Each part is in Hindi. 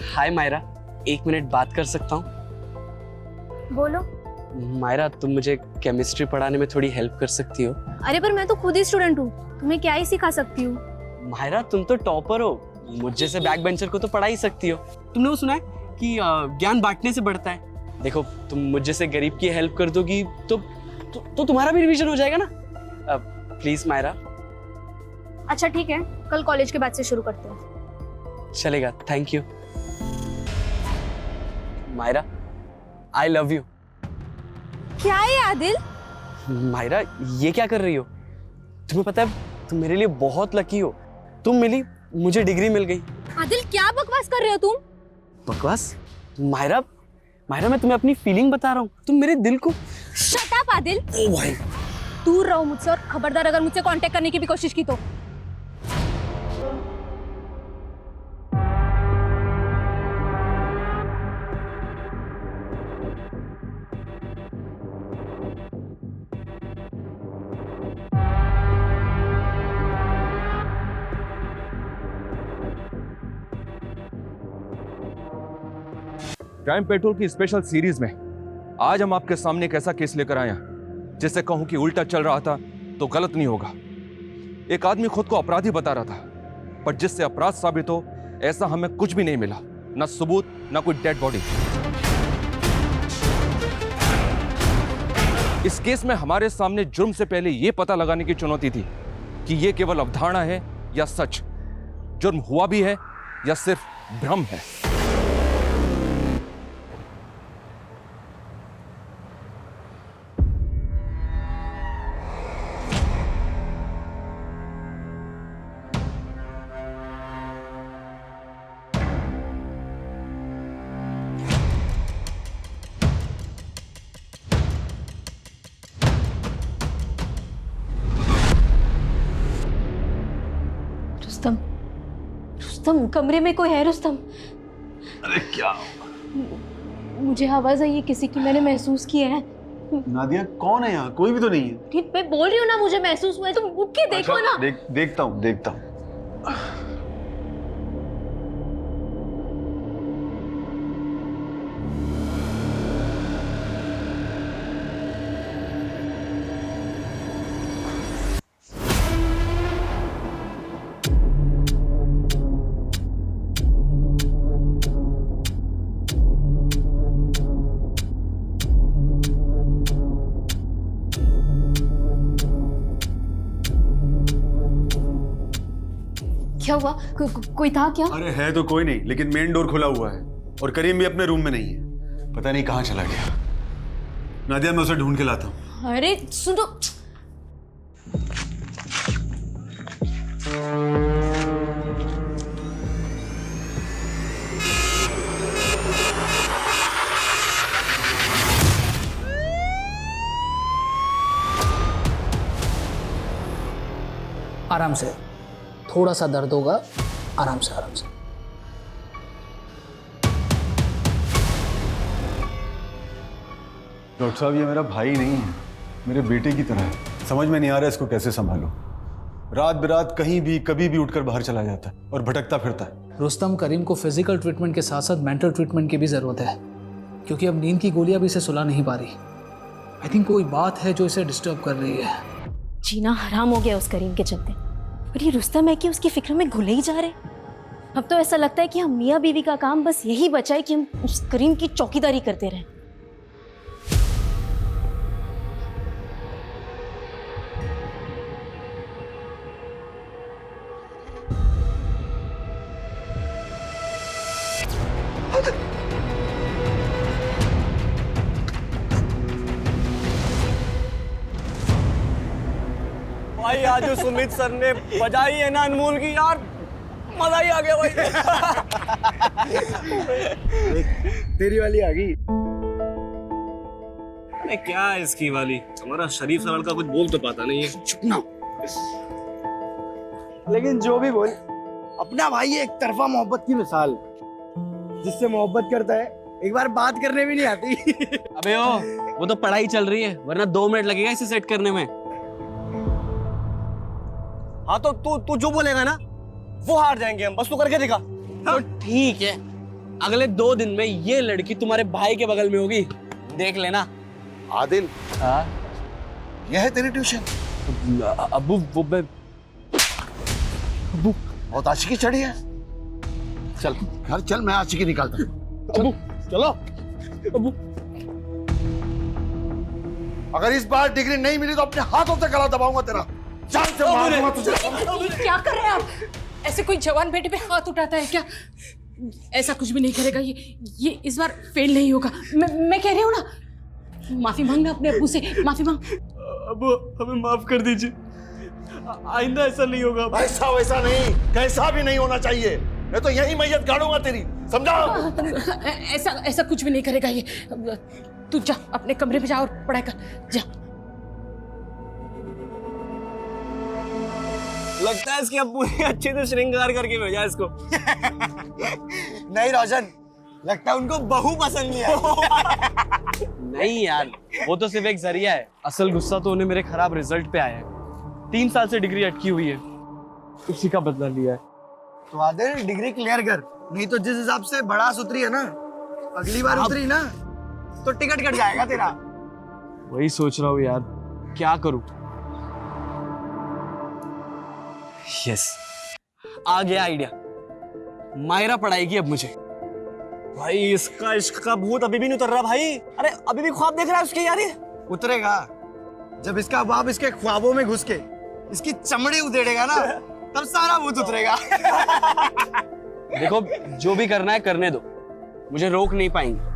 हाय मायरा, 1 मिनट बात कर सकता हूँ? बोलो। मायरा, तुम मुझे केमिस्ट्री पढ़ाने में थोड़ी हेल्प कर सकती हो? अरे पर मैं तो खुद ही स्टूडेंट हूँ, तुम्हें क्या ही सिखा सकती हूँ। मायरा, तुम तो टॉपर हो, मुझ जैसे बैक बेंचर को तो पढ़ा ही सकती हो। तुमने वो सुना है कि ज्ञान बांटने से बढ़ता है? देखो, तुम मुझ जैसे गरीब की हेल्प कर दोगी तो तुम्हारा भी रिवीजन हो जाएगा ना। प्लीज मायरा। अच्छा ठीक है, कल कॉलेज के बाद से शुरू करते हैं। चलेगा, thank you. Myra, I love you. क्या है आदिल? मायरा, ये क्या कर रही हो? तुम्हें पता है, तुम मेरे लिए बहुत लकी हो। तुम मिली, मुझे डिग्री मिल गई। आदिल क्या बकवास कर रहे हो तुम? बकवास? मायरा, मैं तुम्हें अपनी फीलिंग बता रहा हूँ, तुम मेरे दिल को। Shut up Adil. ओ भाई, दूर रहो मुझसे, और खबरदार अगर मुझसे कांटेक्ट करने की भी कोशिश की तो। क्राइम पेट्रोल की स्पेशल सीरीज में आज हम आपके सामने एक ऐसा केस लेकर आए हैं जिससे कहूं कि उल्टा चल रहा था तो गलत नहीं होगा। एक आदमी खुद को अपराधी बता रहा था, पर जिससे अपराध साबित हो ऐसा हमें कुछ भी नहीं मिला, ना सबूत ना कोई डेड बॉडी। इस केस में हमारे सामने जुर्म से पहले यह पता लगाने की चुनौती थी कि यह केवल अवधारणा है या सच, जुर्म हुआ भी है या सिर्फ भ्रम है। रुस्तम, रुस्तम, कमरे में कोई है रुस्तम? अरे क्या? मुझे आवाज आई है किसी की, मैंने महसूस किया है। नादिया, कौन है यहाँ? कोई भी तो नहीं है। ठीक, मैं बोल रही हूँ ना, मुझे महसूस हुआ है, तुम उठ के देखो अच्छा, ना। देखता हूँ। क्या हुआ? कोई था क्या? अरे है तो कोई नहीं, लेकिन मेन डोर खुला हुआ है और करीम भी अपने रूम में नहीं है। पता नहीं कहाँ चला गया। नादिया, मैं उसे ढूंढ के लाता हूँ। अरे सुनो। आराम से, थोड़ा सा दर्द होगा, आराम से आराम से। डॉक्टर साहब, ये मेरा भाई नहीं है, मेरे बेटे की तरह है। समझ में नहीं आ रहा इसको कैसे संभालूं। रात बिरात कहीं भी कभी भी उठकर बाहर चला जाता है और भटकता फिरता है। रुस्तम, करीम को फिजिकल ट्रीटमेंट के साथ साथ मेंटल ट्रीटमेंट की भी ज़रूरत है, क्योंकि अब नींद की गोलियां भी इसे सुला नहीं पा रही। आई थिंक कोई बात है जो इसे डिस्टर्ब कर रही है। जीना हराम हो गया उस करीम के चलते, और ये रुस्तम है कि उसकी फिक्र में घुले ही जा रहे। अब तो ऐसा लगता है कि हम मियाँ बीवी का काम बस यही बचा है कि हम उस करीम की चौकीदारी करते रहें। भाई आज जो सुमित सर ने बजाई है ना अनमोल की, यार मजा ही आ गया भाई। तेरी वाली आ गई। अरे क्या है इसकी वाली, हमारा शरीफ सर लड़का कुछ बोल तो पाता नहीं है। चुप ना। लेकिन जो भी बोल, अपना भाई एक तरफा मोहब्बत की मिसाल, जिससे मोहब्बत करता है एक बार बात करने भी नहीं आती। अबे वो तो पढ़ाई चल रही है, वरना 2 मिनट लगेगा इसे सेट करने में। हाँ तो तू जो बोलेगा ना वो हार जाएंगे हम, बस तू करके दिखा। तो ठीक है, अगले 2 दिन में ये लड़की तुम्हारे भाई के बगल में होगी, देख लेना। आदिल, हाँ यह है तेरी ट्यूशन? अबू वो मैं अबू बहुत आशिकी चढ़ी है। चल घर चल, मैं आशिकी निकालता हूँ। अबू चलो। अबू अगर इस बार डिग्री नहीं मिली तो अपने हाथों से गला दबाऊंगा तेरा, जान से मार दूंगा तुझे। क्या कर रहे हैं आप? ऐसे कोई जवान बेटे पे हाथ उठाता है क्या? ऐसा कुछ भी नहीं करेगा ये इस बार फेल नहीं होगा। मैं कह रही हूँ ना, माफी मांगना अपने अब्बू से, माफी मांग। अबू हमें माफ कर दीजिए, आइंदा ऐसा नहीं होगा। ऐसा वैसा नहीं, कैसा भी नहीं होना चाहिए। मैं तो यही मैयत गाड़ूंगा तेरी, समझा? ऐसा कुछ भी नहीं करेगा ये। तू जा अपने कमरे में जा और पढ़ाई कर, जा। लगता है इसके अब्बू ने अच्छे से श्रृंगार करके भेजा इसको। नहीं रोशन, लगता है उनको बहू पसंद नहीं है। नहीं यार, वो तो सिर्फ एक जरिया है। असल गुस्सा तो उन्हें मेरे खराब रिजल्ट पे आया है। 3 साल से डिग्री अटकी हुई है, उसी का बदला लिया है। तो आदिल डिग्री क्लियर कर, नहीं तो जिस हिसाब से भड़ास उतरी है ना, अगली बार उतरी ना तो टिकट कट जाएगा तेरा। वही सोच रहा हूँ यार, क्या करूं। यस, आ गया आइडिया। मायरा पढ़ाएगी अब मुझे। भाई इसका इश्क का भूत अभी भी नहीं उतर रहा भाई। अरे अभी भी ख्वाब देख रहा है उसके यार। ये उतरेगा जब इसका बाप इसके ख्वाबों में घुस के इसकी चमड़ी उधेड़ेगा ना, तब सारा भूत उतरेगा। देखो, जो भी करना है करने दो, मुझे रोक नहीं पाएंगे।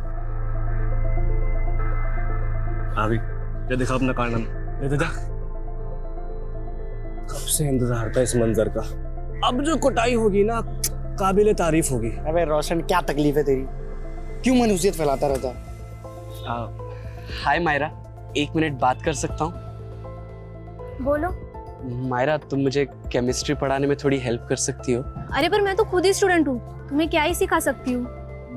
अभी ये दिखा अपना कारनामा, ये दे। कब से इंतजार था इस मंजर का। अब जो कुटाई होगी ना, काबिले तारीफ होगी। अबे रोशन, क्या तकलीफ है तेरी? क्यों मनहूसियत फैलाता रहता है? हाय मायरा, 1 मिनट बात कर सकता हूँ? बोलो। मायरा, तुम मुझे केमिस्ट्री पढ़ाने में थोड़ी हेल्प कर सकती हो? अरे पर मैं तो खुद ही स्टूडेंट हूँ, तुम्हें क्या ही सिखा सकती हूँ।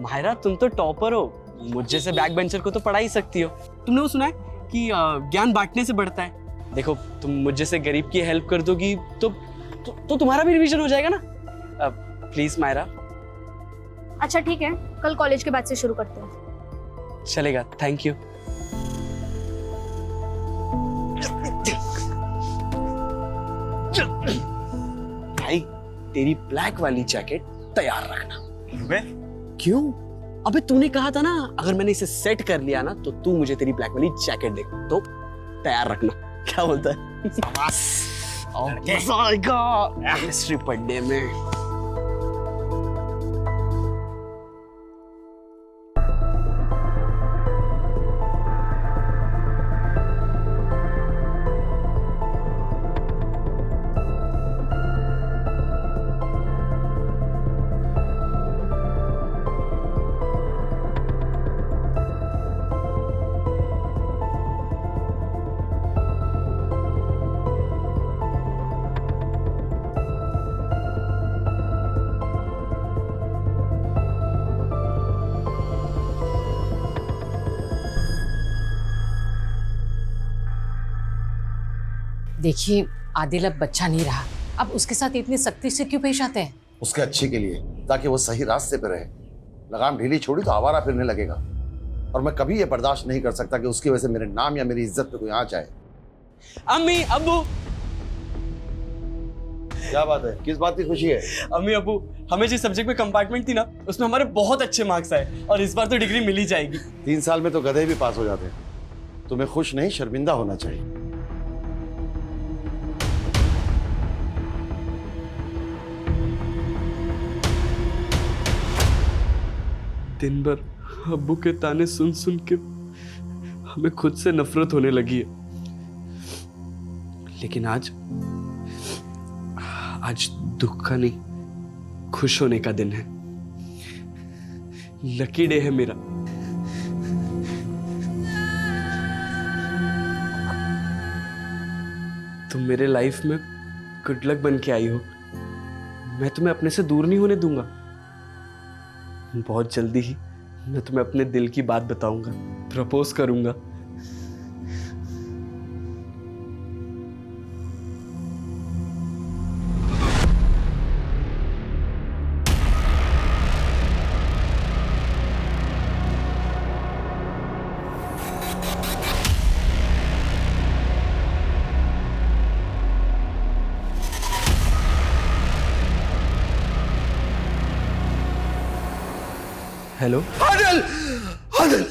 मायरा, तुम तो टॉपर हो, मुझ जैसे बैक बेंचर को तो पढ़ा ही सकती हो। तुमने वो सुना है कि ज्ञान बांटने से बढ़ता है? देखो, तुम मुझ जैसे गरीब की हेल्प कर दोगी तो तुम्हारा भी रिवीजन हो जाएगा ना। प्लीज मायरा। अच्छा ठीक है, कल कॉलेज के बाद से शुरू करते हैं। चलेगा, थैंक यू। भाई, तेरी ब्लैक वाली जैकेट तैयार रखना। क्यों? अबे तूने कहा था ना, अगर मैंने इसे सेट कर लिया ना तो तू मुझे तेरी ब्लैक वाली जैकेट दे, तो तैयार रखना। क्या बोलता है? मजा आएगा केमिस्ट्री पढ़ने में। देखिए, आदिल अब बच्चा नहीं रहा, अब उसके साथ इतनी सख्ती से क्यों पेश आते हैं? उसके अच्छे के लिए, ताकि वो सही रास्ते पे रहे। लगाम ढीली छोड़ी तो आवारा फिरने लगेगा, और मैं कभी ये बर्दाश्त नहीं कर सकता कि उसकी वजह से मेरे नाम या मेरी इज्जत पे कोई आंच आए। अम्मी, अब्बू। क्या बात है? किस बात की खुशी है? अम्मी, अब्बू, हमें जिस सब्जेक्ट में कंपार्टमेंट थी ना, उसमें हमारे बहुत अच्छे मार्क्स आए और इस बार तो डिग्री मिल ही जाएगी। 3 साल में तो गधे भी पास हो जाते हैं। तुम्हें खुश नहीं, शर्मिंदा होना चाहिए। दिन भर अब्बू के ताने सुन सुन के हमें खुद से नफरत होने लगी है। लेकिन आज दुख का नहीं, खुश होने का दिन है। लकी डे है मेरा। तुम मेरे लाइफ में गुड लक बन के आई हो। मैं तुम्हें अपने से दूर नहीं होने दूंगा। बहुत जल्दी ही मैं तुम्हें अपने दिल की बात बताऊंगा, प्रपोज करूंगा। हेलो आदिल, आदिल,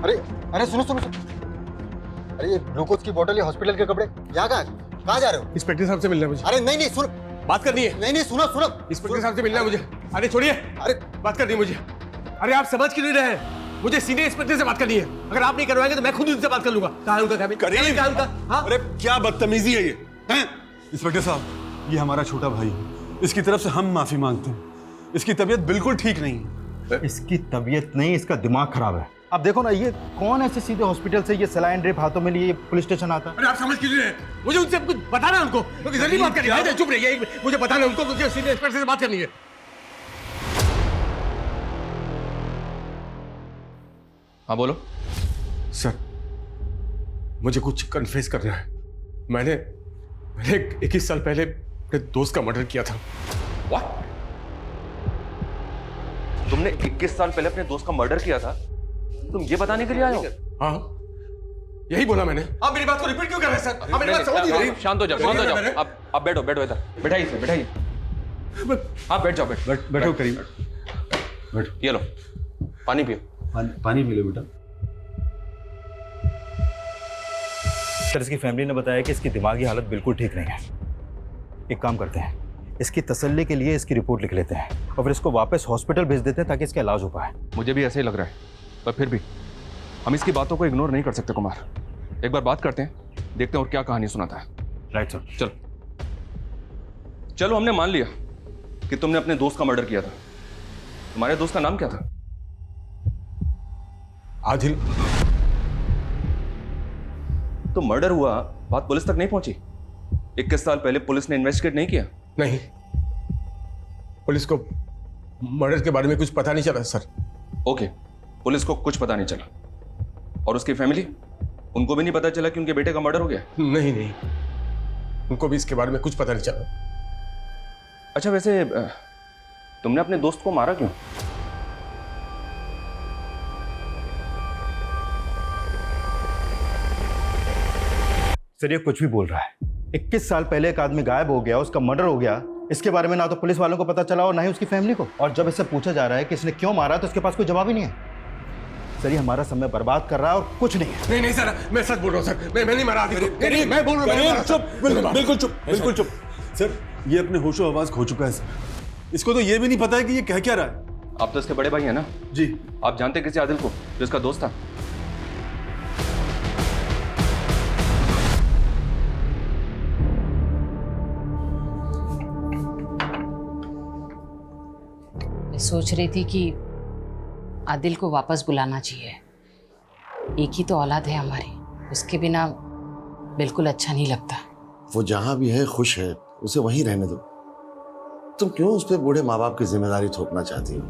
अरे अरे सुनो सुनो सुनो। अरे ये ग्लूकोज की बोतल, ये हॉस्पिटल के कपड़े, यहाँ कहाँ जा रहे हो? इंस्पेक्टर साहब से मिलना है मुझे। अरे नहीं नहीं सुनो, बात करनी है। नहीं नहीं सुनो सुनो। इंस्पेक्टर साहब से मिलना है मुझे। अरे छोड़िए, अरे बात करनी है मुझे। अरे आप समझ क्यों नहीं रहे हैं? मुझे सीनियर इंस्पेक्टर से बात करनी है। अगर आप नहीं करवाएंगे तो मैं खुद उनसे बात कर लूंगा। कहाँ है उनका कैबिन? करीम! कहाँ है उनका? हाँ? अरे क्या बदतमीजी है ये, हैं? इंस्पेक्टर साहब, ये हमारा छोटा भाई है। इसकी तरफ से हम माफी मांगते हैं। इसकी तबीयत बिल्कुल ठीक नहीं है। इसकी तबीयत नहीं, इसका दिमाग खराब है। अब देखो ना, ये कौन ऐसे सीधे हॉस्पिटल से ये सलाइन ड्रिप हाथों में लिए पुलिस स्टेशन आता है? अरे आप समझ क्यों नहीं रहे? मुझे उनसे कुछ बताना है उनको। क्योंकि जल्दी बात करनी है। चुप रहिए, मुझे बताना है उनको, क्योंकि सीनियर इंस्पेक्टर से बात करनी है। हाँ बोलो। सर, मुझे कुछ कन्फेस करना है। मैंने 21 साल पहले अपने दोस्त का मर्डर किया था। What? तुमने 21 साल पहले अपने दोस्त का मर्डर किया था? तुम ये बताने के लिए आए हो? हाँ, यही बोला मैंने। आप मेरी बात को रिपीट क्यों कर रहे हैं सर? आप मेरी बात समझ नहीं रहे। शांत हो जाओ, शांत हो जाओ। आप बैठो, बैठो इधर, बैठाइए इसे, बैठाइए। आप बैठ जाओ, बैठो करीम, बैठो। ये लो, पानी पियो। पानी पी लो बेटा। सर, इसकी फैमिली ने बताया कि इसकी दिमागी हालत बिल्कुल ठीक नहीं है। एक काम करते हैं, इसकी तसल्ली के लिए इसकी रिपोर्ट लिख लेते हैं और फिर इसको वापस हॉस्पिटल भेज देते हैं ताकि इसका इलाज हो पाए। मुझे भी ऐसे ही लग रहा है, पर फिर भी हम इसकी बातों को इग्नोर नहीं कर सकते कुमार। एक बार बात करते हैं, देखते हैं और क्या कहानी सुनाता है। Right sir. चलो चलो, हमने मान लिया कि तुमने अपने दोस्त का मर्डर किया था। तुम्हारे दोस्त का नाम क्या था? आदिल। तो मर्डर हुआ, बात पुलिस तक नहीं पहुंची? 21 साल पहले पुलिस ने इन्वेस्टिगेट नहीं किया? नहीं, पुलिस को मर्डर के बारे में कुछ पता नहीं चला सर। ओके, पुलिस को कुछ पता नहीं चला। और उसकी फैमिली, उनको भी नहीं पता चला कि उनके बेटे का मर्डर हो गया? नहीं नहीं, उनको भी इसके बारे में कुछ पता नहीं चला। अच्छा, वैसे तुमने अपने दोस्त को मारा क्यों? सर, ये कुछ भी बोल रहा है। 21 साल पहले एक आदमी गायब हो गया, उसका मर्डर हो गया। इसके बारे में ना तो पुलिस वालों को पता चला और ना ही उसकी फैमिली को। और जब इससे पूछा जा रहा है कि इसने क्यों मारा तो उसके पास कोई जवाब ही नहीं है। सर, ये हमारा समय बर्बाद कर रहा है और कुछ नहीं है। नहीं सर, मैं सच बोल रहा हूँ सर। मैं नहीं मारा आदिल को। नहीं, मैं बोल रहा हूँ। चुप, बिल्कुल चुप, बिल्कुल चुप। सर, ये अपने होशो आवाज खो चुका है सर। इसको तो ये भी नहीं पता है कि ये कह क्या रहा है। आप तो इसके बड़े भाई हैं ना? जी। आप जानते किसी आदिल को जो इसका दोस्त था? मैं सोच रही थी कि आदिल को वापस बुलाना चाहिए। एक ही तो औलाद है हमारी, उसके बिना बिल्कुल अच्छा नहीं लगता। वो जहां भी है खुश है, उसे वहीं रहने दो। तुम क्यों उस पर बूढ़े माँ बाप की जिम्मेदारी थोपना चाहती हो?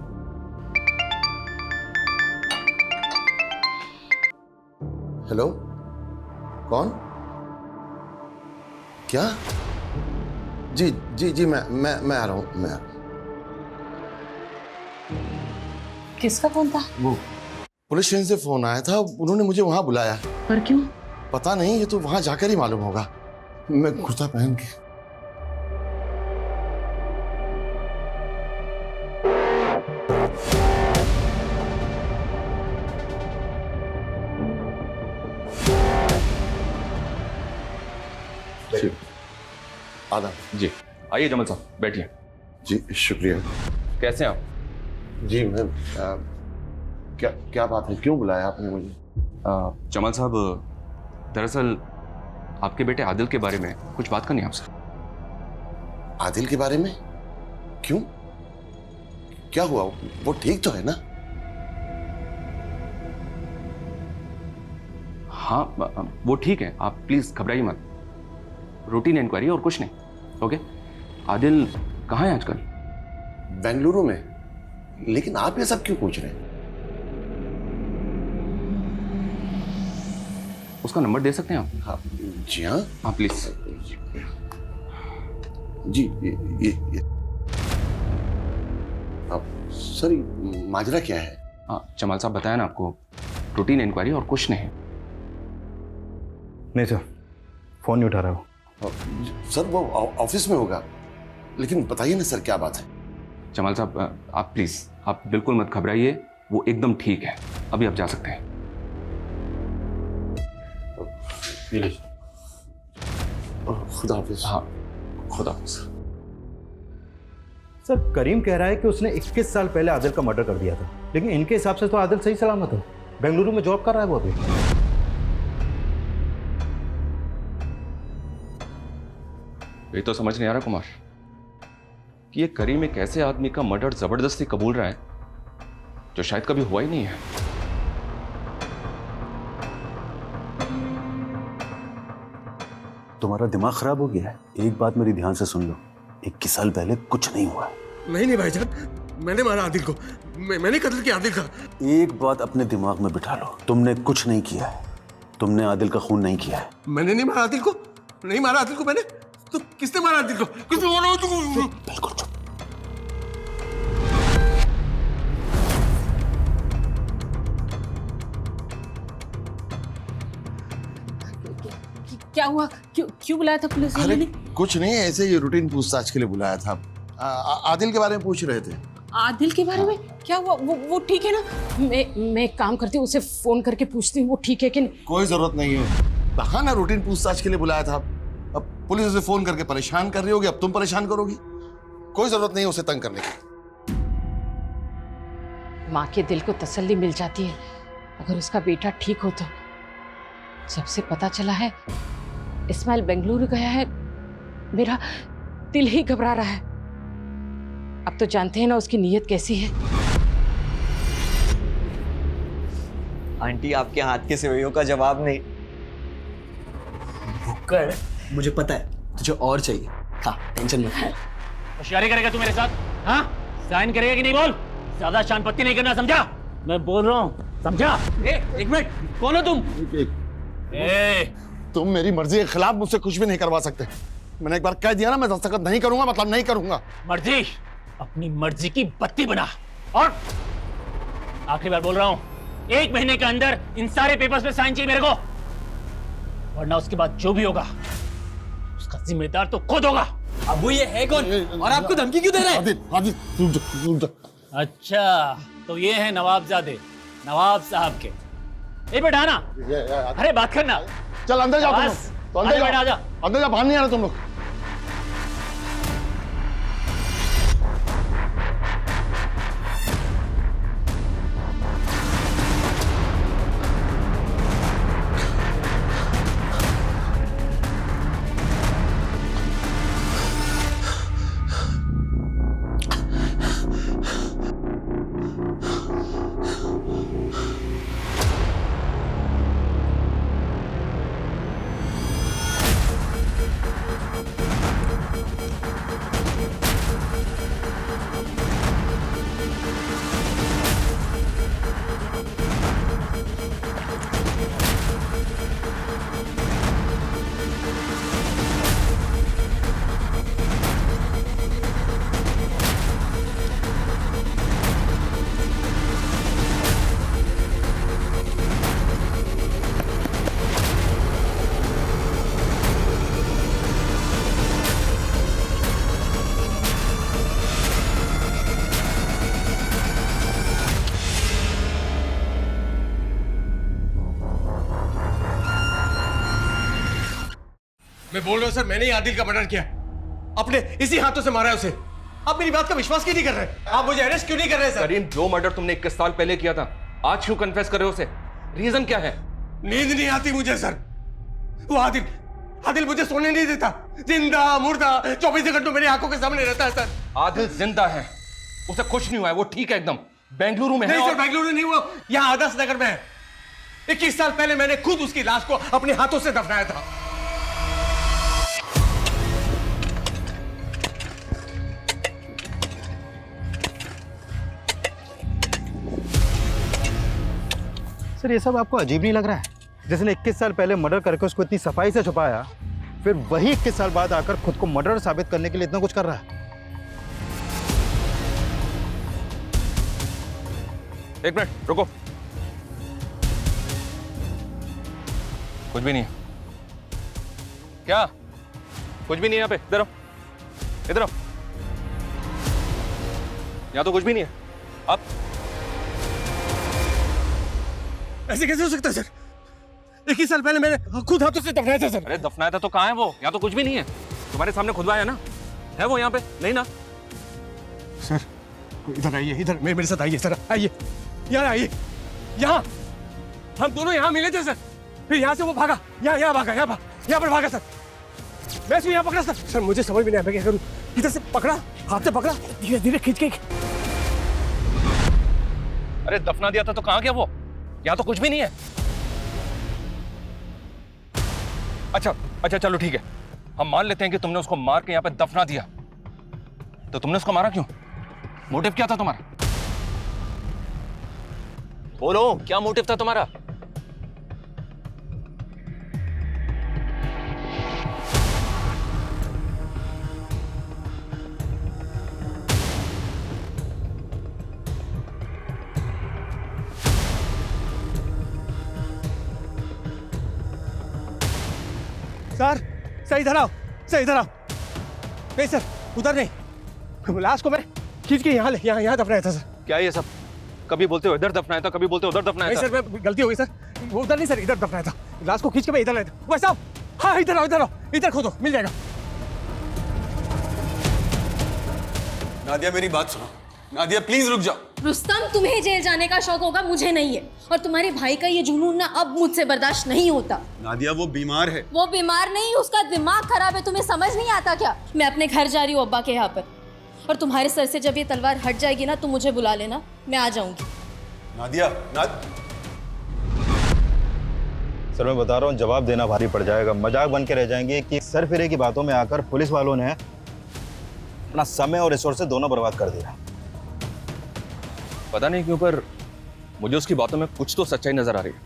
हेलो, कौन? क्या? जी जी जी, मैं आ रहा हूँ, मैं आ रहा हूँ। किसका फोन था? वो पुलिस स्टेशन से फोन आया था, उन्होंने मुझे वहां बुलाया। पर क्यों? पता नहीं, ये तो वहां जाकर ही मालूम होगा। मैं कुर्ता पहन के। आदाब। जी आइए जमल साहब, बैठिए। जी शुक्रिया। कैसे हैं आप? जी मैं क्या बात है, क्यों बुलाया आपने मुझे? जमाल साहब, दरअसल आपके बेटे आदिल के बारे में कुछ बात करनी है आपसे। आदिल के बारे में? क्यों, क्या हुआ? वो ठीक तो है ना? हाँ वो ठीक है, आप प्लीज घबराइए मत। रूटीन इंक्वायरी और कुछ नहीं। ओके, आदिल कहाँ है आजकल? बेंगलुरु में। लेकिन आप ये सब क्यों पूछ रहे हैं? उसका नंबर दे सकते हैं आप? हाँ जी हाँ। हाँ प्लीज। जी अब सर माजरा क्या है? हाँ जमाल साहब बताया ना आपको, रूटीन इंक्वायरी और कुछ नहीं। नहीं सर, फोन नहीं उठा रहा वो। सर वो ऑफिस में होगा, लेकिन बताइए ना सर क्या बात है? जमाल साहब आप प्लीज, आप बिल्कुल मत घबराइए, वो एकदम ठीक है, अभी आप जा सकते हैं। खुदा हाफिज। हाँ खुदा हाफिज। सर करीम कह रहा है कि उसने 21 साल पहले आदिल का मर्डर कर दिया था, लेकिन इनके हिसाब से तो आदिल सही सलामत है, बेंगलुरु में जॉब कर रहा है वो अभी। ये तो समझ नहीं आ रहा कुमार कि ये करीम एक ऐसे आदमी का मर्डर जबरदस्ती कबूल रहा है जो शायद कभी हुआ ही नहीं है। तुम्हारा दिमाग खराब हो गया है? एक बात मेरी ध्यान से सुन लो, 21 साल पहले कुछ नहीं हुआ। नहीं भाईजान, मैंने मारा आदिल को, मैंने कत्ल किया आदिल का। एक बात अपने दिमाग में बिठा लो, तुमने कुछ नहीं किया है, तुमने आदिल का खून नहीं किया है। मैंने नहीं मारा आदिल को, नहीं मारा आदिल को मैंने। तो किसने मारा आदिल को? किसने मारा तुमको? बिल्कुल चुप। क्या हुआ? क्यों बुलाया था पुलिस वाले ने? कुछ नहीं, ऐसे ही रूटीन पूछताछ के लिए बुलाया था। आदिल के बारे में पूछ रहे थे। आदिल के बारे में? क्या हुआ? वो ठीक है ना? मैं एक काम करती हूँ, उसे फोन करके पूछती हूँ वो ठीक है कि नहीं। कोई जरूरत नहीं है, कहा ना रूटीन पूछताछ के लिए बुलाया था। अब पुलिस उसे फोन करके परेशान कर रही होगी, अब तुम परेशान करोगी। कोई जरूरत नहीं है उसे तंग करने की। माँ के दिल को तसल्ली मिल जाती है अगर उसका बेटा ठीक हो तो। जब से पता चला है इस्माइल बेंगलुरु गया है, मेरा दिल ही घबरा रहा है। अब तो जानते हैं ना उसकी नीयत कैसी है। आंटी आपके हाथ के सेवइयों का जवाब नहीं। भुक्कड़, मुझे पता है तुझे और चाहिए। हाँ टेंशन मत ले। होशियारी करेगा तू मेरे साथ? हाँ साइन करेगा कि नहीं बोल? ज्यादा शानपत्ती नहीं करना, समझा? मैं बोल रहा हूँ, समझा? एक मिनट, कौन हो तुम? तुम मेरी मर्जी के खिलाफ मुझसे कुछ भी नहीं करवा सकते। मैंने एक बार कह दिया ना, मैं दस्तखत नहीं करूंगा मतलब नहीं करूंगा। मर्जी अपनी मर्जी की बत्ती बना। और आखिरी बार बोल रहा हूं, 1 महीने के अंदर इन सारे पेपर्स पे साइन चाहिए मेरे को, वरना उसके बाद जो भी होगा उसका जिम्मेदार तो खुद होगा। अब वो ये है कौन और आपको धमकी क्यों दे रहा है? आदिल, अच्छा तो ये है नवाबजादे, नवाब साहब के। ए बेटा ना, अरे बात करना। चल अंदर जाओ तुम लोग। तो अंदर जाओ, आजा। अंदर जाओ, बाहर नहीं आना तुम लोग। मैं बोल रहा हूं सर, मैंने ही आदिल का मर्डर किया, अपने इसी हाथों से मारा है उसे। आप मेरी बात का विश्वास क्यों नहीं कर रहे? आप मुझे अरेस्ट क्यों नहीं कर रहे सर? करीम, जो मर्डर तुमने 21 साल पहले किया था, आज क्यों कन्फेस कर रहे हो उसे? रीजन क्या है? नींद नहीं आती मुझे सर। वो आदिल मुझे सोने नहीं देता, जिंदा मुर्दा 24 घंटों मेरी आंखों के सामने रहता है सर। आदिल जिंदा है, उसे कुछ नहीं हुआ है, वो ठीक है एकदम। बेंगलुरु में है। नहीं सर, बेंगलुरु नहीं, वो यहाँ आदर्श नगर में है। 21 साल पहले मैंने खुद उसकी लाश को अपने हाथों से दफनाया था। सर ये सब आपको अजीब नहीं लग रहा है? जिसने 21 साल पहले मर्डर करके उसको इतनी सफाई से छुपाया, फिर वही 21 साल बाद आकर खुद को मर्डर साबित करने के लिए इतना कुछ कर रहा है। एक मिनट रुको। कुछ भी नहीं है। क्या? कुछ भी नहीं है यहाँ पे। इधर आओ, इधर आओ। यहाँ तो कुछ भी नहीं है। अब ऐसे कैसे हो सकता है सर? 21 साल पहले मैंने खुद हाथों से दफनाया था सर। अरे दफनाया था तो कहाँ है वो? यहाँ तो कुछ भी नहीं है। तुम्हारे सामने खुदवाया ना, है वो यहाँ पे? नहीं ना? सर इधर आइए, इधर मेरे साथ आइए सर, आइए यहाँ आइए। यहाँ हम दोनों यहाँ मिले थे सर, फिर यहाँ से वो भागा, यहाँ भागा, यहाँ पर भागा सर। मैं इसको यहाँ पकड़ा सर। सर मुझे समझ में नहीं आया क्या करूँ। इधर से पकड़ा, हाथ से पकड़ा, धीरे धीरे खींच के। अरे दफना दिया था तो कहाँ गया वो? यहाँ तो कुछ भी नहीं है। अच्छा चलो ठीक है, हम मान लेते हैं कि तुमने उसको मार के यहाँ पे दफना दिया। तो तुमने उसको मारा क्यों? मोटिव क्या था तुम्हारा? बोलो, क्या मोटिव था तुम्हारा? सर इधर आओ, नहीं सर उधर नहीं, लाश को मैं खींच के यहाँ दफनाया था सर। क्या ये सब? कभी बोलते हो इधर दफनाया था, कभी बोलते हो उधर दफनाया था। नहीं सर, मैं गलती हो गई सर, वो उधर नहीं सर, इधर दफनाया था। लाश को खींच के मैं इधर लाया था। भाई साहब, हाँ इधर आओ, इधर खोदो, मिल जाएगा। नादिया मेरी बात सुनो, नादिया प्लीज रुक जाओ। रुस्तम, तुम्हें जेल जाने का शौक होगा, मुझे नहीं है। और तुम्हारे भाई का ये जुनून ना अब मुझसे बर्दाश्त नहीं होता। नादिया वो बीमार है। वो बीमार नहीं, उसका दिमाग खराब है। तुम्हें समझ नहीं आता क्या? मैं अपने घर जा रही हूँ अब्बा के यहाँ पर, और तुम्हारे सर से जब ये तलवार हट जाएगी ना, तुम मुझे बुला लेना, मैं आ जाऊंगी। नादिया सर मैं बता रहा हूँ, जवाब देना भारी पड़ जाएगा। मजाक बन के रह जाएंगे कि सर फिरे की बातों में आकर पुलिस वालों ने अपना समय और रिसोर्सेज दोनों बर्बाद कर दिया। पता नहीं क्यों पर मुझे उसकी बातों में कुछ तो सच्चाई नजर आ रही है।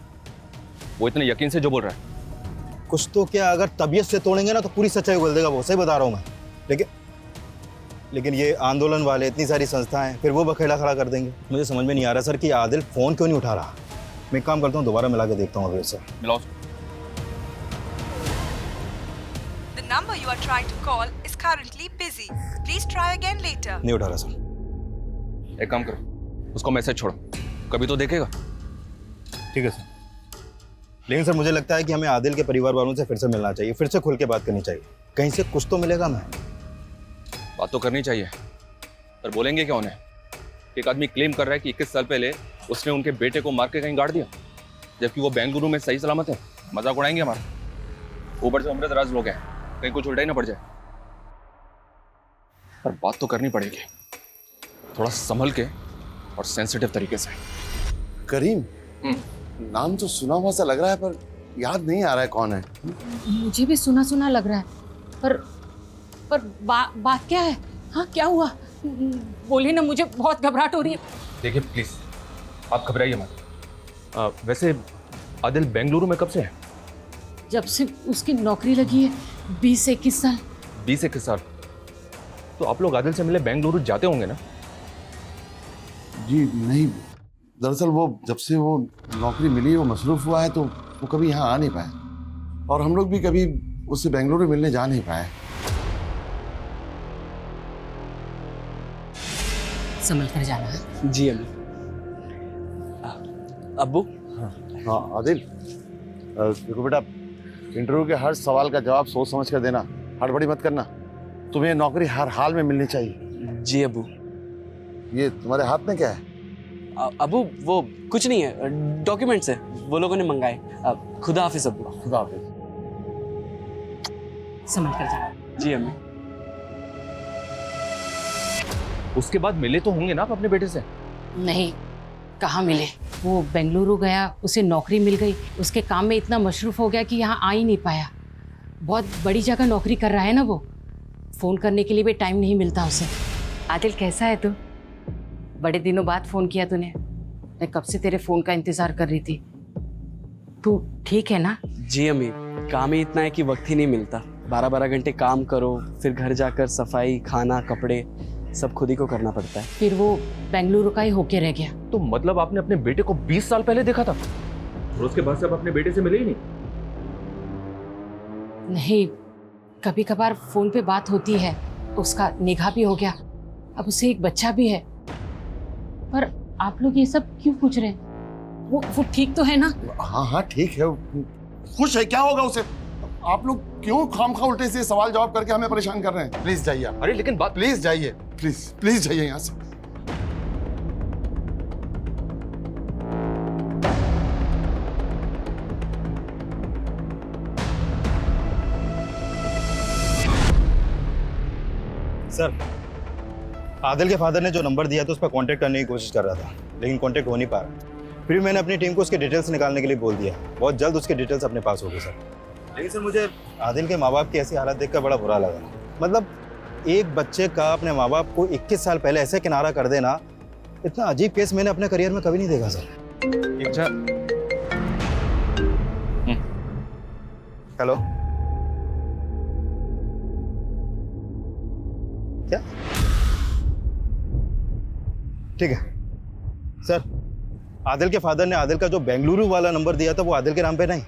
वो इतने यकीन से जो बोल रहा है। कुछ तो क्या, अगर तबीयत से तोड़ेंगे ना तो पूरी सच्चाई उगल देगा वो, सही बता रहा हूँ मैं। लेकिन ये आंदोलन वाले, इतनी सारी संस्थाएं, फिर वो बखेड़ा खड़ा कर देंगे। मुझे समझ में नहीं आ रहा सर कि आदिल फोन क्यों नहीं उठा रहा। मैं एक काम करता हूँ, दोबारा मिला के देखता हूँ अभी सर। मिलाओ। The number you are trying to call is currently busy. Please try again later. नहीं उठा रहा सर। एक काम करो, उसको मैसेज छोड़ो, कभी तो देखेगा। ठीक है सर। लेकिन सर मुझे लगता है कि हमें आदिल के परिवार वालों से फिर से मिलना चाहिए, फिर से खुल के बात करनी चाहिए। कहीं से कुछ तो मिलेगा ना। बात तो करनी चाहिए, पर बोलेंगे क्या उन्हें? एक आदमी क्लेम कर रहा है कि 21 साल पहले उसने उनके बेटे को मार के कहीं गाड़ दिया, जबकि वो बेंगलुरु में सही सलामत है। मजाक उड़ाएंगे हमारा। ऊपर से अमृतराज लोग हैं, कहीं कुछ उल्टा ही ना पड़ जाए। पर बात तो करनी पड़ेगी, थोड़ा संभल के और सेंसिटिव तरीके से। करीम, नाम तो सुना हुआ सा लग रहा है पर याद नहीं आ रहा है कौन है। मुझे भी सुना सुना लग रहा है, पर बात क्या है? हाँ क्या हुआ? बोलिए ना, मुझे बहुत घबराहट हो रही है। देखिए प्लीज, आप घबराइए मत। वैसे आदिल बेंगलुरु में कब से है? जब से उसकी नौकरी लगी है, 20 से 21 साल। 20 से 21 साल? तो आप लोग आदिल से मिले बेंगलुरु जाते होंगे ना? जी नहीं, दरअसल वो जब से वो नौकरी मिली, वो मसरूफ हुआ है, तो वो कभी यहाँ आ नहीं पाया, और हम लोग भी कभी उससे बेंगलुरु मिलने जा नहीं पाए। संभल कर जाना है। जी अम्मी। अब्बू। हाँ आदिल, देखो बेटा, इंटरव्यू के हर सवाल का जवाब सोच समझ कर देना, हड़बड़ी मत करना। तुम्हें नौकरी हर हाल में मिलनी चाहिए। जी अब्बू। ये तुम्हारे हाथ में क्या है? अब्बू वो कुछ नहीं है, डॉक्यूमेंट्स है, वो लोगों ने मंगाए। खुदा हाफिज अब्बू। खुदा हाफिज। संभल कर जाना। जी अम्मी। उसके बाद मिले तो होंगे ना आप अपने बेटे से? नहीं, कहाँ मिले। वो बेंगलुरु गया, उसे नौकरी मिल गई, उसके काम में इतना मशरूफ हो गया कि यहाँ आ ही नहीं पाया। बहुत बड़ी जगह नौकरी कर रहा है ना वो, फ़ोन करने के लिए भी टाइम नहीं मिलता उसे। आदिल कैसा है तू? बड़े दिनों बाद फ़ोन किया तूने। मैं कब से तेरे फ़ोन का इंतज़ार कर रही थी। तू ठीक है ना? जी अम्मी, काम ही इतना है कि वक्त ही नहीं मिलता। 12-12 घंटे काम करो, फिर घर जाकर सफाई, खाना, कपड़े। सब खुद ही को करना पड़ता है। फिर वो बेंगलुरु का ही होके रह गया। तो मतलब आपने अपने बेटे को 20 साल पहले देखा था और उसके बाद से आप अपने बेटे से मिले ही नहीं? नहीं, कभी कभार फोन पे बात होती है, उसका निकाह भी हो गया, अब उसे एक बच्चा भी है। पर आप लोग ये सब क्यों पूछ रहे हैं? वो ठीक तो है ना? हाँ हाँ ठीक है, खुश है, क्या होगा उसे? आप लोग क्यों खामखा उल्टे से सवाल जवाब करके हमें परेशान कर रहे हैं? प्लीज जाइए आप। अरे लेकिन बात, प्लीज जाइए, प्लीज जाइए यहाँ से। सर, आदिल के फादर ने जो नंबर दिया था उस पर कांटेक्ट करने की कोशिश कर रहा था, लेकिन कांटेक्ट हो नहीं पा रहा। फिर मैंने अपनी टीम को उसके डिटेल्स निकालने के लिए बोल दिया। बहुत जल्द उसके डिटेल्स अपने पास होगी सर। लेकिन सर, मुझे आदिल के माँ बाप की ऐसी हालत देखकर बड़ा बुरा लगा। मतलब एक बच्चे का अपने माँ बाप को 21 साल पहले ऐसे किनारा कर देना, इतना अजीब केस मैंने अपने करियर में कभी नहीं देखा सर। अच्छा, हेलो, क्या? ठीक है सर, आदिल के फादर ने आदिल का जो बेंगलुरु वाला नंबर दिया था वो आदिल के नाम पे नहीं,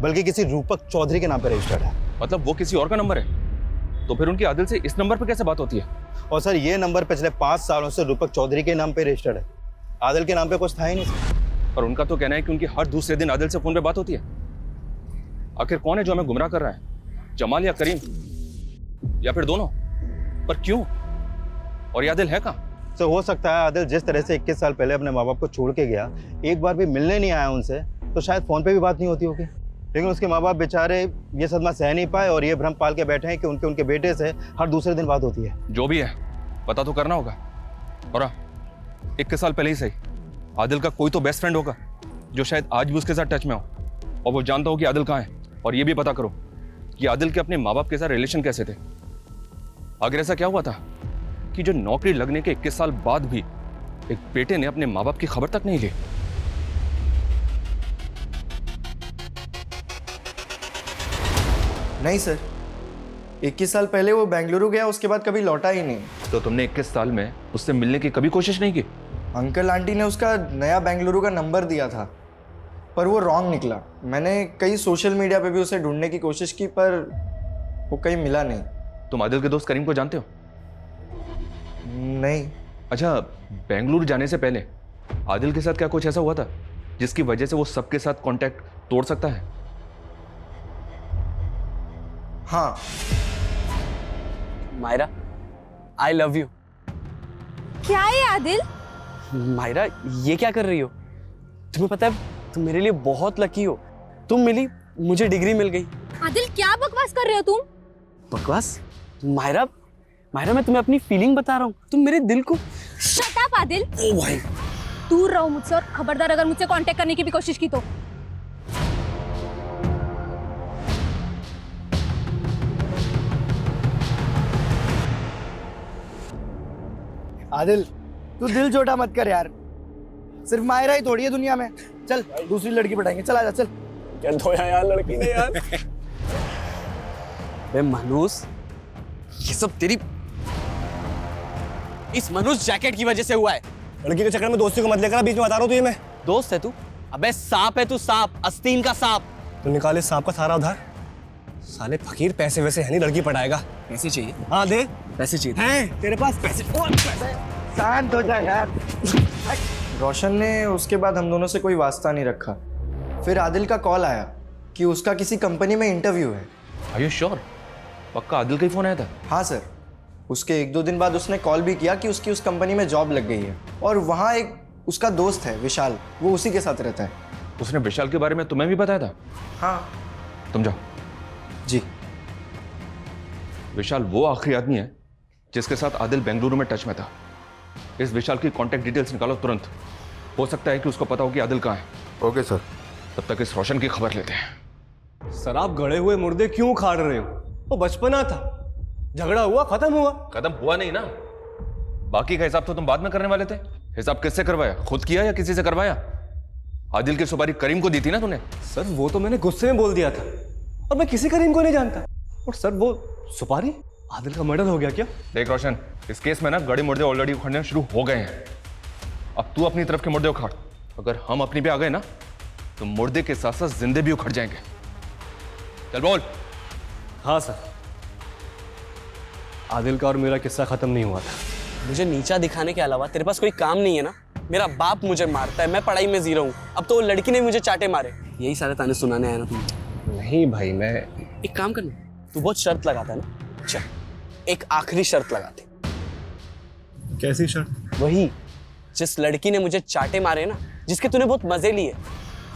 बल्कि किसी रूपक चौधरी के नाम पे रजिस्टर्ड है। मतलब वो किसी और का नंबर है? तो फिर उनकी आदिल से इस नंबर पे कैसे बात होती है? और सर, ये नंबर पिछले 5 सालों से रूपक चौधरी के नाम पे रजिस्टर्ड है, आदिल के नाम पे कुछ था ही नहीं सर। और उनका तो कहना है कि उनकी हर दूसरे दिन आदिल से फोन पे बात होती है। आखिर कौन है जो हमें गुमराह कर रहा है, जमाल या करीम, या फिर दोनों? पर क्यों? और ये आदिल है कहाँ? तो हो सकता है आदिल जिस तरह से 21 साल पहले अपने माँ बाप को छोड़ के गया, एक बार भी मिलने नहीं आया उनसे, तो शायद फोन पे भी बात नहीं होती होगी। लेकिन उसके माँ बाप बेचारे ये सदमा सह नहीं पाए और ये भ्रम पाल के बैठे हैं कि उनके बेटे से हर दूसरे दिन बात होती है। जो भी है पता तो करना होगा। और 21 साल पहले ही सही, आदिल का कोई तो बेस्ट फ्रेंड होगा जो शायद आज भी उसके साथ टच में हो, और वो जानता हो कि आदिल कहाँ है। और ये भी पता करो कि आदिल के अपने माँ बाप के साथ रिलेशन कैसे थे। आखिर ऐसा क्या हुआ था कि जो नौकरी लगने के 21 साल बाद भी एक बेटे ने अपने माँ बाप की खबर तक नहीं ली। नहीं सर, 21 साल पहले वो बेंगलुरु गया, उसके बाद कभी लौटा ही नहीं। तो तुमने 21 साल में उससे मिलने की कभी कोशिश नहीं की? अंकल आंटी ने उसका नया बेंगलुरु का नंबर दिया था, पर वो रॉन्ग निकला। मैंने कई सोशल मीडिया पे भी उसे ढूंढने की कोशिश की, पर वो कहीं मिला नहीं। तुम आदिल के दोस्त करीम को जानते हो? नहीं। अच्छा, बेंगलुरु जाने से पहले आदिल के साथ क्या कुछ ऐसा हुआ था जिसकी वजह से वो सबके साथ कांटेक्ट तोड़ सकता है? हाँ। Myra, I love you. क्या है आदिल? मायरा, ये क्या कर रही हो? तुम्हें पता है तुम मेरे लिए बहुत लकी हो। तुम मिली, मुझे डिग्री मिल गई। आदिल क्या बकवास कर रहे हो तुम? बकवास? मायरा, मायरा मैं तुम्हें अपनी फीलिंग बता रहा हूँ, तुम मेरे दिल को। Shut up Adil. ओ भाई, दूर रहो मुझसे, और खबरदार अगर मुझसे कांटेक्ट करने की भी कोशिश की तो। आदिल, तू दिल छोटा मत कर यार, सिर्फ मायरा ही थोड़ी है दुनिया में। चल दूसरी लड़की पटाएंगे, चल आजा, चल। क्या धोया यार लड़की ने यार। बे मनूस, ये सब तेरी इस मनुष्य जैकेट की वजह से हुआ है। लड़की के चक्कर में दोस्ती को मत लेकर, बीच में बता रहा हूँ तुझे मैं। दोस्त है तू? अबे सांप है तू, सांप, आस्तीन का सांप। तू निकाले सांप का सारा उधार। साले फकीर, पैसे वैसे है नहीं, लड़की पटाएगा। पैसे चाहिए? हाँ दे, पैसे चाहिए हैं तेरे पास पैसे? शांत हो जा यार। रोशन ने उसके बाद हम दोनों से कोई वास्ता नहीं रखा। फिर आदिल का कॉल आया कि उसका किसी कंपनी में इंटरव्यू है। Are you sure? पक्का आदिल का ही फोन आया था? हाँ सर, उसके 1-2 दिन बाद उसने कॉल भी किया कि उसकी उस कंपनी में जॉब लग गई है, और वहाँ एक उसका दोस्त है विशाल, वो उसी के साथ रहता है। उसने विशाल के बारे में तुम्हें भी बताया था? हाँ। तुम जाओ। जी। विशाल वो आखिरी आदमी है जिसके साथ आदिल बेंगलुरु में टच में था। इस विशाल की कांटेक्ट डिटेल्स निकालो तुरंत। हो सकता है कि उसको पता हो कि आदिल कहाँ है। Okay sir. तब तक इस रोशन की खबर लेते हैं। सर, आप गड़े हुए मुर्दे क्यों खाड़ रहे हो? वो बचपना था, झगड़ा हुआ, खत्म हुआ। खत्म हुआ नहीं ना, बाकी का हिसाब तो तुम बाद में करने वाले थे। हिसाब किससे करवाया? खुद किया या किसी से करवाया? आदिल की सुपारी करीम को दी थी ना तूने? सर, वो तो मैंने गुस्से में बोल दिया था, और मैं किसी करीम को नहीं जानता। और सर, वो सुपारी आदिल का मर्डर हो गया क्या? देख रोशन, इस केस में ना गड़े मुर्दे ऑलरेडी उखड़ने शुरू हो गए हैं। अब तू अपनी तरफ के मुर्दे उखाड़। अगर हम अपनी पे आ गए ना तो मुर्दे के साथ साथ जिंदे भी उखड़ जाएंगे। चल बोल। हाँ सर, आदिल का और मेरा किस्सा खत्म नहीं हुआ था। मुझे नीचा दिखाने के अलावा तेरे पास कोई काम नहीं है ना? मेरा बाप मुझे मारता है, मैं पढ़ाई में जीरो हूँ, अब तो वो लड़की ने मुझे चाटे मारे। यही सारे ताने सुनाने आया ना तुम? नहीं भाई, मैं एक काम करना, तू बहुत शर्त लगाता है ना, चल एक आखिरी शर्त लगाते। कैसी शर्त? वही जिस लड़की ने मुझे चाटे मारे ना, जिसके तूने बहुत मजे लिए,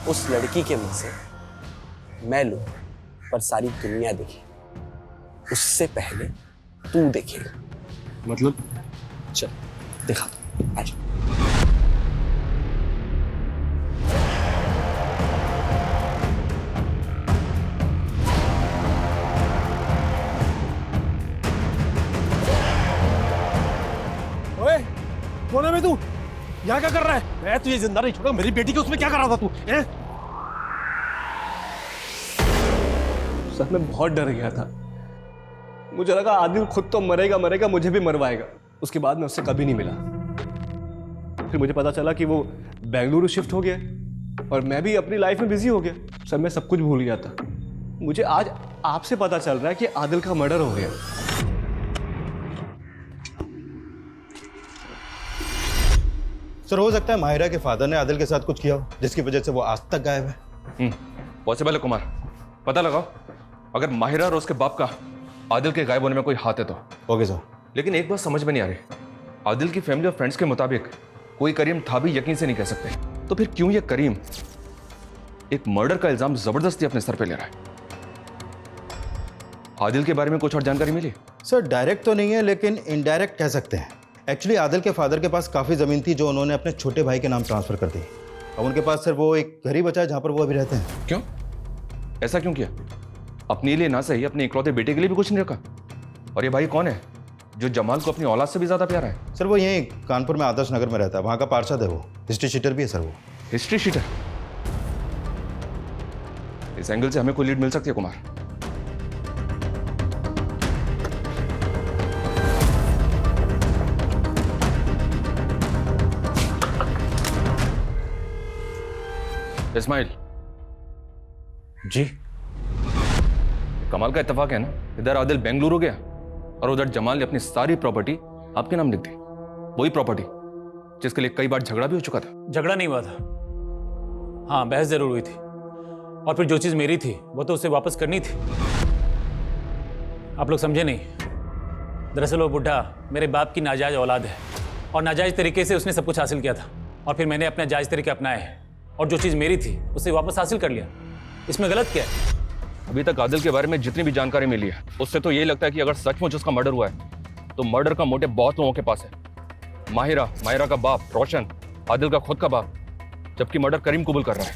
उस लड़की के मजे मैं लूं पर सारी दुनिया देखे, उससे पहले तू देखेगा। मतलब? चल दिखा, आजा। ओए, कौन है बे तू? यहाँ क्या कर रहा है? मैं तुझे जिंदा नहीं छोड़ा। मेरी बेटी के उसमें क्या कर रहा था तू? सर मैं बहुत डर गया था। मुझे लगा आदिल खुद तो मरेगा मरेगा, मुझे भी मरवाएगा। उसके बाद मैं उससे कभी नहीं मिला। फिर मुझे पता चला कि वो बेंगलुरु शिफ्ट हो गया और मैं भी अपनी लाइफ में बिजी हो गया। सर मैं सब कुछ भूल गया था। मुझे आज आपसे पता चल रहा है कि आदिल का मर्डर हो गया। सर हो सकता है माहिरा के फादर ने आदिल के साथ कुछ किया हो जिसकी वजह से वो आज तक गायब है। पॉसिबल है कुमार, पता लगाओ। अगर माहिरा और उसके बाप का आदिल के गायब होने में कोई हाथ है तो। Okay sir. लेकिन एक बात समझ में नहीं आ रही, आदिल की फैमिली और फ्रेंड्स के मुताबिक कोई करीम था भी यकीन से नहीं कह सकते, तो फिर क्यों ये करीम एक मर्डर का इल्जाम जबरदस्ती अपने सर पे ले रहा है? आदिल के बारे में कुछ और जानकारी मिली? सर डायरेक्ट तो नहीं है लेकिन इनडायरेक्ट कह सकते हैं। एक्चुअली आदिल के फादर के पास काफ़ी ज़मीन थी जो उन्होंने अपने छोटे भाई के नाम ट्रांसफ़र कर दी। अब उनके पास सर वो एक घर ही बचा है जहाँ पर वो अभी रहते हैं। क्यों? ऐसा क्यों किया? अपने लिए ना सही अपने इकलौते बेटे के लिए भी कुछ नहीं रखा। और ये भाई कौन है जो जमाल को अपनी औलाद से भी ज़्यादा प्यारा है? सर वो यहीं कानपुर में आदर्श नगर में रहता है, वहाँ का पार्षद है वो। हिस्ट्री शीटर भी है सर वो। History sheeter? इस एंगल से हमें कोई लीड मिल सकती है कुमार? इस्माइल जी, कमाल का इत्तेफाक है ना, इधर आदिल बेंगलुरु गया और उधर जमाल ने अपनी सारी प्रॉपर्टी आपके नाम लिख दी। वही प्रॉपर्टी जिसके लिए कई बार झगड़ा भी हो चुका था। झगड़ा नहीं हुआ था, हाँ बहस जरूर हुई थी। और फिर जो चीज़ मेरी थी वो तो उसे वापस करनी थी। आप लोग समझे नहीं, दरअसल वो बुढ़ा मेरे बाप की नाजायज औलाद है और नाजायज तरीके से उसने सब कुछ हासिल किया था और फिर मैंने अपना जायज तरीके अपनाए हैं और जो चीज़ मेरी थी उसे वापस हासिल कर लिया। इसमें गलत क्या है? अभी तक आदिल के बारे में जितनी भी जानकारी मिली है उससे तो यही लगता है कि अगर सचमुच उसका मर्डर हुआ है तो मर्डर का मोटिव बहुत लोगों के पास है। माहिरा का बाप रोशन, आदिल का खुद का बाप, जबकि मर्डर करीम कबूल कर रहा है।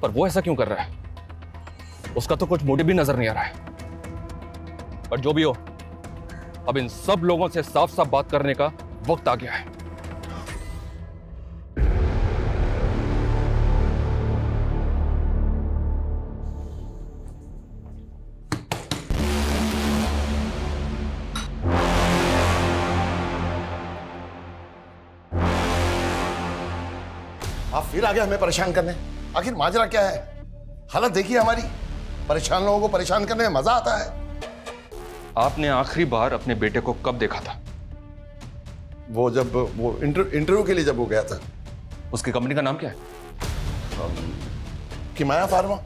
पर वो ऐसा क्यों कर रहा है? उसका तो कुछ मोटिव भी नजर नहीं आ रहा है। पर जो भी हो, अब इन सब लोगों से साफ साफ बात करने का वक्त आ गया है। आप फिर आगे हमें परेशान करने, आखिर माजरा क्या है? हालत देखिए हमारी, परेशान लोगों को परेशान करने में मजा आता है। आपने आखिरी बार अपने बेटे को कब देखा था? वो जब वो इंटरव्यू के लिए जब वो गया था। उसकी कंपनी का नाम क्या है? किमाया फार्मा।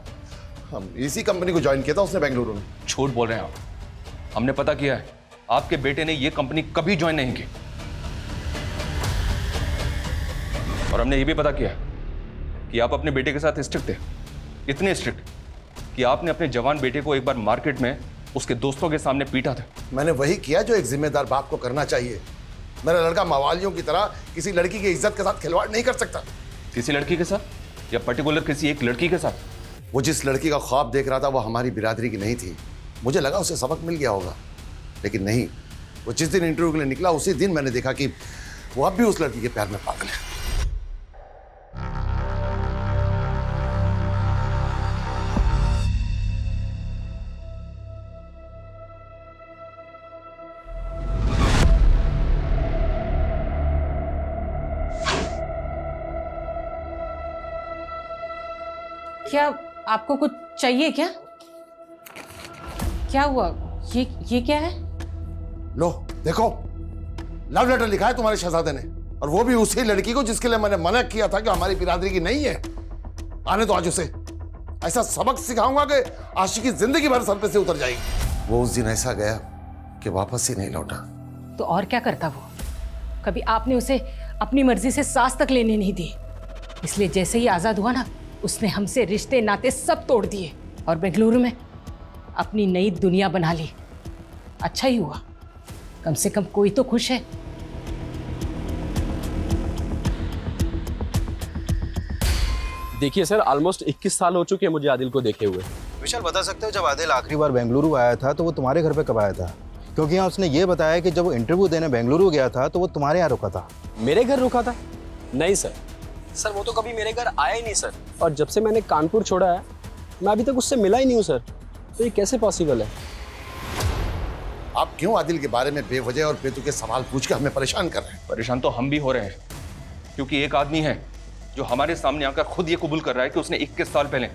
हम इसी कंपनी को ज्वाइन किया था उसने बेंगलुरु में। झूठ बोल रहे हैं आप। हमने पता किया है, आपके बेटे ने ये कंपनी कभी ज्वाइन नहीं की। और हमने ये भी पता किया कि आप अपने बेटे के साथ स्ट्रिक्ट थे, इतने स्ट्रिक्ट कि आपने अपने जवान बेटे को एक बार मार्केट में उसके दोस्तों के सामने पीटा था। मैंने वही किया जो एक जिम्मेदार बाप को करना चाहिए। मेरा लड़का मवालियों की तरह किसी लड़की की इज्जत के साथ खिलवाड़ नहीं कर सकता। किसी लड़की के साथ या पर्टिकुलर किसी एक लड़की के साथ? वो जिस लड़की का ख्वाब देख रहा था वो हमारी बिरादरी की नहीं थी। मुझे लगा उसे सबक मिल गया होगा, लेकिन नहीं। वो जिस दिन इंटरव्यू के लिए निकला उसी दिन मैंने देखा कि वो अब भी उस लड़की के प्यार में पागल है। क्या आपको कुछ चाहिए क्या? क्या हुआ? ये क्या है? लो देखो, लव लेटर लिखा है तुम्हारे शहजादे ने, और वो भी उसी लड़की को जिसके लिए मैंने मना किया था कि हमारी बिरादरी की नहीं है। आने दो आज उसे, ऐसा सबक सिखाऊंगा कि आशिकी जिंदगी भर सर पे से उतर जाएगी। वो उस दिन ऐसा गया कि वापस ही नहीं लौटा। तो और क्या करता वो? कभी आपने उसे अपनी मर्जी से सांस तक लेने नहीं दी, इसलिए जैसे ही आजाद हुआ ना, उसने हमसे रिश्ते नाते सब तोड़ दिए और बेंगलुरु में अपनी नई दुनिया बना ली। अच्छा ही हुआ, कम से कम कोई तो खुश है। देखिए सर, ऑलमोस्ट 21 साल हो चुके हैं मुझे आदिल को देखे हुए। विशाल, बता सकते हो जब आदिल आखिरी बार बेंगलुरु आया था तो वो तुम्हारे घर पे कब आया था? क्योंकि यहाँ उसने ये बताया कि जब वो इंटरव्यू देने बेंगलुरु गया था तो वो तुम्हारे यहाँ रुका था। मेरे घर रुका था? नहीं सर, वो तो कभी मेरे घर आया ही नहीं सर। और जब से मैंने कानपुर छोड़ा है, मैं अभी तक उससे मिला ही नहीं हूँ सर। तो ये कैसे पॉसिबल है? आप क्यों आदिल के बारे में बेवजह और बेतुके सवाल पूछ के हमें परेशान कर रहे हैं? परेशान तो हम भी हो रहे हैं, क्योंकि एक आदमी है जो हमारे सामने आकर खुद ये कबूल कर रहा है कि उसने 21 साल पहले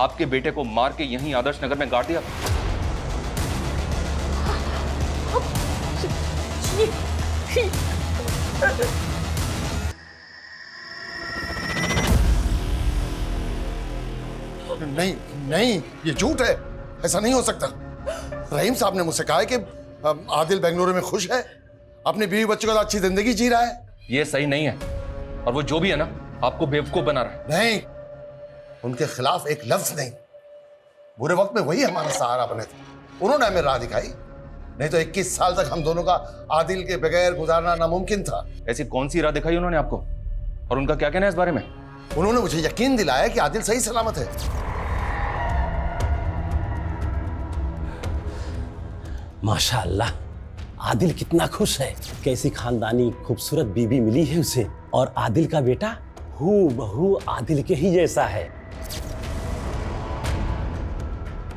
आपके बेटे को मार के यहीं आदर्श नगर में गाड़ दिया। नहीं नहीं, ये झूठ है, ऐसा नहीं हो सकता। रहीम साहब ने मुझसे कहा है कि आदिल बेंगलुरु में खुश है, अपनी बीवी बच्चों के साथ अच्छी जिंदगी जी रहा है। ये सही नहीं है, और वो जो भी है ना, आपको बेवकूफ बना रहा है। नहीं, उनके खिलाफ एक लफ्ज नहीं। बुरे वक्त में वही हमारा सहारा बने थे, उन्होंने हमें राह दिखाई। नहीं तो 21 साल तक हम दोनों का आदिल के बगैर गुजारना नामुमकिन था। ऐसी कौन सी राह दिखाई उन्होंने आपको, और उनका क्या कहना है इस बारे में? उन्होंने मुझे यकीन दिलाया कि आदिल सही सलामत है। माशाअल्लाह, आदिल कितना खुश है। कैसी खानदानी खूबसूरत बीबी मिली है उसे, और आदिल का बेटा हूबहू आदिल के ही जैसा है।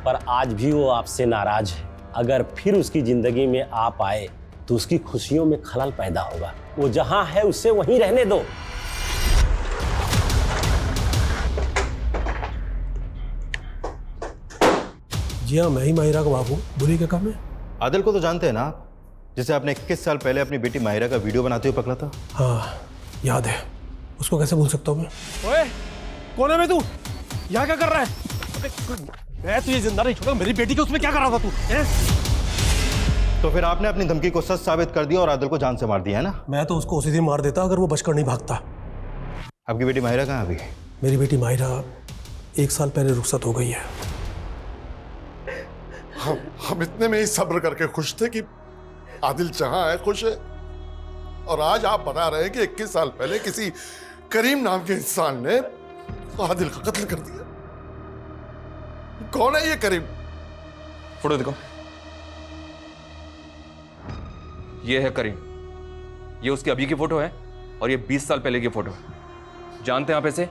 पर आज भी वो आपसे नाराज है। अगर फिर उसकी जिंदगी में आप आए तो उसकी खुशियों में खलल पैदा होगा। वो जहां है उसे वहीं रहने दो। जी हाँ, मैं ही माहिरा का बाबू। बोलिए क्या काम है? आदिल को तो जानते हैं ना आप, जिसे आपने 21 साल पहले अपनी बेटी माहिरा का वीडियो बनाते हुए पकड़ा था। हाँ याद है, उसको कैसे भूल सकता हूँ मैं? ओए, कौन है मैं? तू यहाँ क्या कर रहा है? मैं तुझे जिंदा नहीं छोड़ा। मेरी बेटी को उसमें क्या कर रहा था तू? तो फिर आपने अपनी धमकी को सच साबित कर दिया और आदिल को जान से मार दिया है ना? मैं तो उसको उसी दिन मार देता अगर वो बचकर नहीं भागता। आपकी बेटी माहिरा कहाँ अभी? मेरी बेटी माहिरा 1 साल पहले रुखसत हो गई है। हम इतने में ही सब्र करके खुश थे कि आदिल जहां है खुश है, और आज आप बता रहे हैं कि 21 साल पहले किसी करीम नाम के इंसान ने आदिल का कत्ल कर दिया। कौन है ये करीम? फोटो दिखाओ। ये है करीम, ये उसकी अभी की फोटो है, और ये 20 साल पहले की फोटो है। जानते हैं आप ऐसे?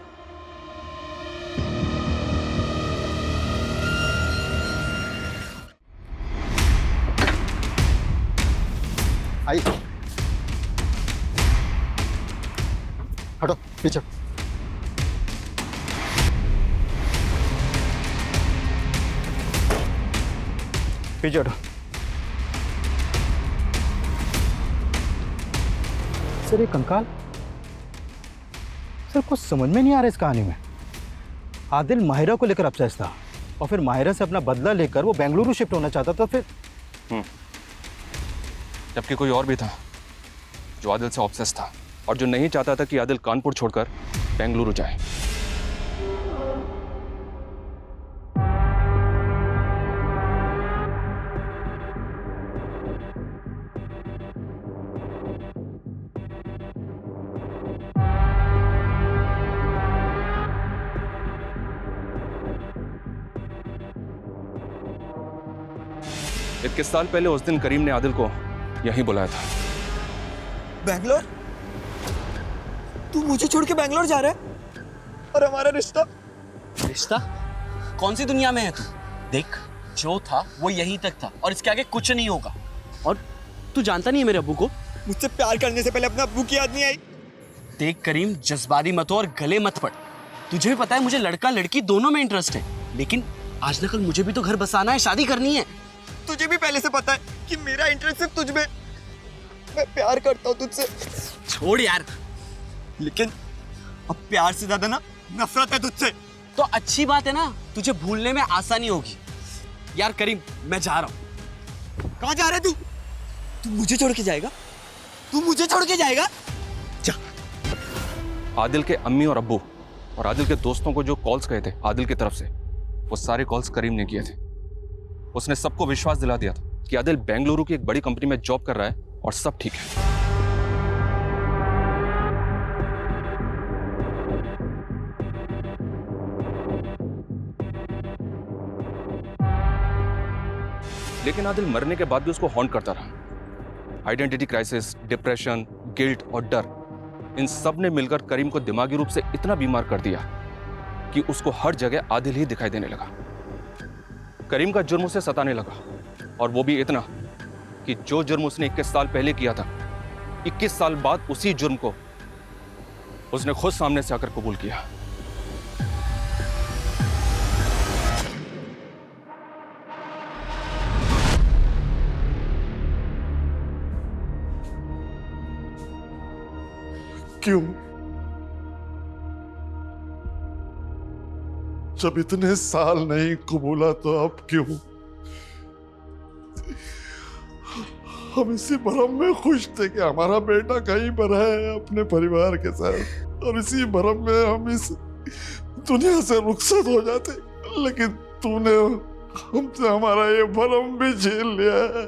आइए, हटो पीछे। पीछे हटो। सर ये कंकाल, सर कुछ समझ में नहीं आ रहा इस कहानी में। आदिल माहिरा को लेकर अपसेस था, और फिर माहिरा से अपना बदला लेकर वो बेंगलुरु शिफ्ट होना चाहता था। फिर जबकि कोई और भी था जो आदिल से ऑब्सेस था, और जो नहीं चाहता था कि आदिल कानपुर छोड़कर बेंगलुरु जाए। इक्कीस साल पहले उस दिन करीम ने आदिल को यहीं बुलाया था। बैंगलोर? तू मुझे छोड़ के बैंगलोर जा रहा है? और हमारा रिश्ता? रिश्ता? कौन सी दुनिया में है तू? देख, जो था वो यहीं तक था, और इसके आगे कुछ नहीं होगा। और तू जानता नहीं है मेरे अब्बू को? मुझसे प्यार करने से पहले अपना अब्बू की याद नहीं आई? देख करीम, जज्बाती मत हो और गले मत पड़। तुझे भी पता है मुझे लड़का लड़की दोनों में इंटरेस्ट है, लेकिन आज न कल मुझे भी तो घर बसाना है, शादी करनी है। तुझे भी पहले से पता है कि मेरा इंटरेस्ट सिर्फ तुझ में। मैं प्यार करता हूँ तुझसे। छोड़ यार। लेकिन अब प्यार से ज्यादा ना नफरत है तुझसे। तो अच्छी बात है ना, तुझे भूलने में आसानी होगी। यार करीम, मैं जा रहा हूँ। कहाँ जा रहे तू? तू मुझे छोड़ के जाएगा? तू मुझे छोड़ के जाएगा? जा। आदिल के अम्मी और अब्बू और आदिल के दोस्तों को जो कॉल्स गए थे आदिल की तरफ से, वो सारे कॉल्स करीम ने किए थे। उसने सबको विश्वास दिला दिया था कि आदिल बेंगलुरु की एक बड़ी कंपनी में जॉब कर रहा है और सब ठीक है। लेकिन आदिल मरने के बाद भी उसको हॉन्ट करता रहा। आइडेंटिटी क्राइसिस, डिप्रेशन, गिल्ट और डर, इन सब ने मिलकर करीम को दिमागी रूप से इतना बीमार कर दिया कि उसको हर जगह आदिल ही दिखाई देने लगा। करीम का जुर्म उसे सताने लगा, और वो भी इतना कि जो जुर्म उसने 21 साल पहले किया था, 21 साल बाद उसी जुर्म को उसने खुद सामने से आकर कबूल किया। क्यों? जब इतने साल नहीं कबूला तो अब क्यों? हम इसी भरम में खुश थे कि हमारा बेटा कहीं पर है अपने परिवार के साथ, और इसी भरम में हम इस दुनिया से रुखसत हो जाते। लेकिन तूने हमसे हमारा ये भरम भी झेल लिया है।